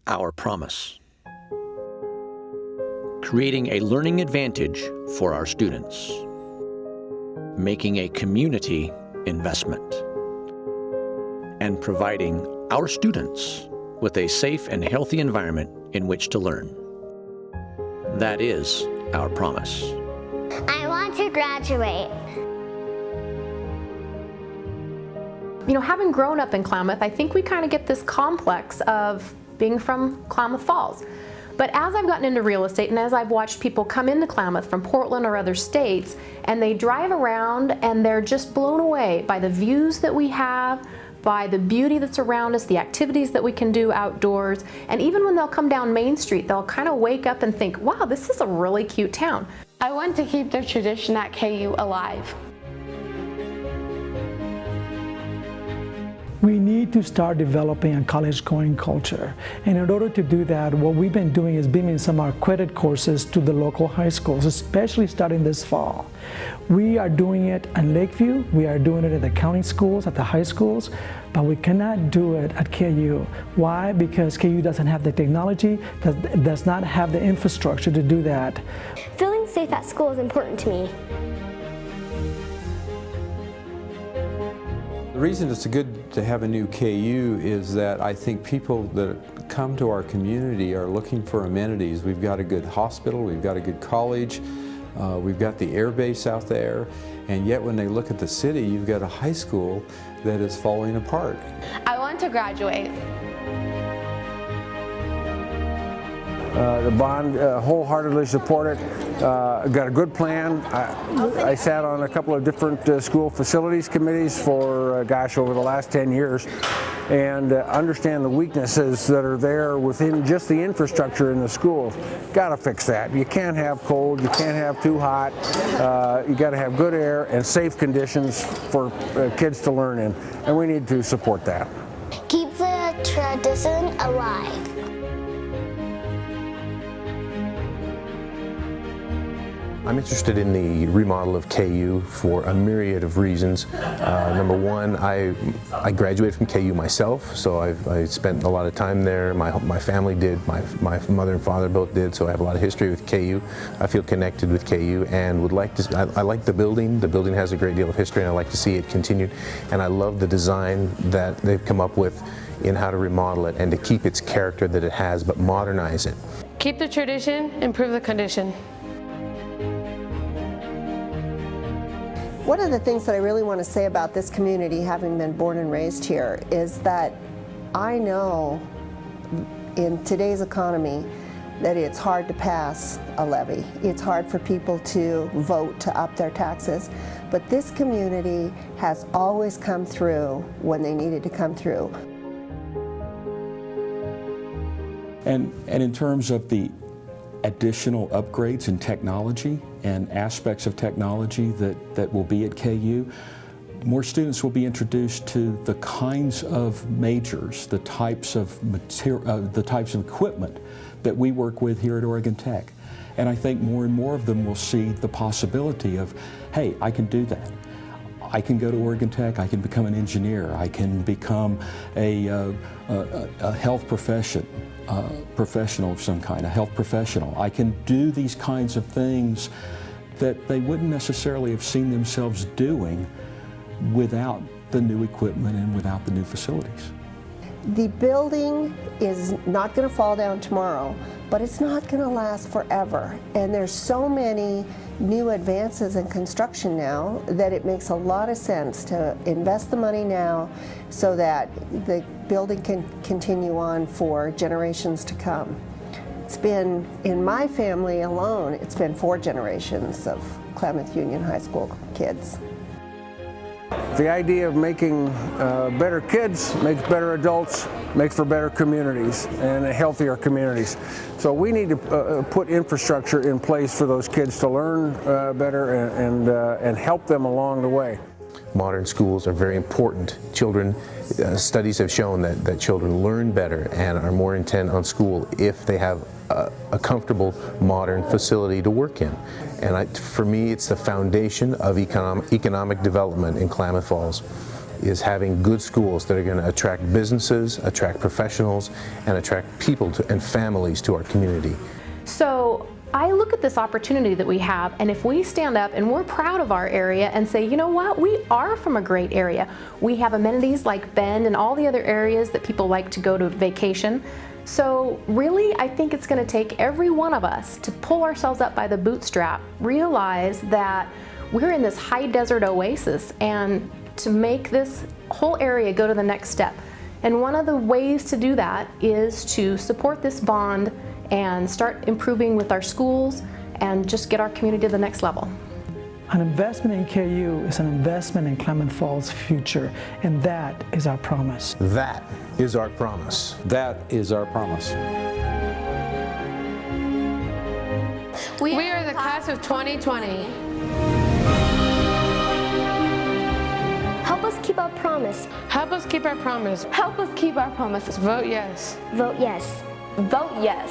our promise. Creating a learning advantage for our students. Making a community investment. And providing our students with a safe and healthy environment in which to learn. That is our promise. I want to graduate. You know, having grown up in Klamath, I think we kind of get this complex of being from Klamath Falls. But as I've gotten into real estate and as I've watched people come into Klamath from Portland or other states, and they drive around and they're just blown away by the views that we have, by the beauty that's around us, the activities that we can do outdoors, and even when they'll come down Main Street, they'll kind of wake up and think, wow, this is a really cute town. I want to keep the tradition at KU alive. We need to start developing a college-going culture. And in order to do that, what we've been doing is beaming some of our credit courses to the local high schools, especially starting this fall. We are doing it in Lakeview, we are doing it at the county schools, at the high schools, but we cannot do it at KU. Why? Because KU doesn't have the technology, does not have the infrastructure to do that. Feeling safe at school is important to me. The reason it's good to have a new KU is that I think people that come to our community are looking for amenities. We've got a good hospital, we've got a good college, we've got the air base out there, and yet when they look at the city, you've got a high school that is falling apart. I want to graduate. The bond, wholeheartedly support it. Got a good plan. I sat on a couple of different school facilities committees for, gosh, over the last 10 years, and understand the weaknesses that are there within just the infrastructure in the school. Got to fix that. You can't have cold, you can't have too hot. You got to have good air and safe conditions for kids to learn in, and we need to support that. Keep the tradition alive. I'm interested in the remodel of KU for a myriad of reasons. Number one, I graduated from KU myself, so I spent a lot of time there. My family did, my mother and father both did, so I have a lot of history with KU. I feel connected with KU and would like to, I like the building. The building has a great deal of history and I like to see it continued. And I love the design that they've come up with in how to remodel it and to keep its character that it has, but modernize it. Keep the tradition, improve the condition. One of the things that I really want to say about this community, having been born and raised here, is that I know in today's economy that it's hard to pass a levy. It's hard for people to vote to up their taxes, but this community has always come through when they needed to come through. And in terms of the additional upgrades in technology and aspects of technology that will be at KU, more students will be introduced to the kinds of majors, the types of equipment that we work with here at Oregon Tech. And I think more and more of them will see the possibility of, hey, I can do that. I can go to Oregon Tech, I can become an engineer, I can become a health professional of some kind, a health professional. I can do these kinds of things that they wouldn't necessarily have seen themselves doing without the new equipment and without the new facilities. The building is not going to fall down tomorrow, but it's not going to last forever. And there's so many new advances in construction now that it makes a lot of sense to invest the money now so that the building can continue on for generations to come. It's been, in my family alone, it's been 4 generations of Klamath Union High School kids. The idea of making better kids makes better adults, makes for better communities and healthier communities. So we need to put infrastructure in place for those kids to learn better and help them along the way. Modern schools are very important. Children, studies have shown that children learn better and are more intent on school if they have a comfortable modern facility to work in. And for me, it's the foundation of economic development in Klamath Falls. is having good schools that are going to attract businesses, attract professionals, and attract people and families to our community. So I look at this opportunity that we have, and if we stand up and we're proud of our area and say, you know what, we are from a great area. We have amenities like Bend and all the other areas that people like to go to vacation. So really, I think it's going to take every one of us to pull ourselves up by the bootstrap, realize that we're in this high desert oasis, and to make this whole area go to the next step. And one of the ways to do that is to support this bond and start improving with our schools and just get our community to the next level. An investment in KU is an investment in Klamath Falls' future, and that is our promise. That is our promise. That is our promise. We are the class of 2020. Help us keep our promise. Help us keep our promise. Help us keep our promises. Vote yes. Vote yes. Vote yes.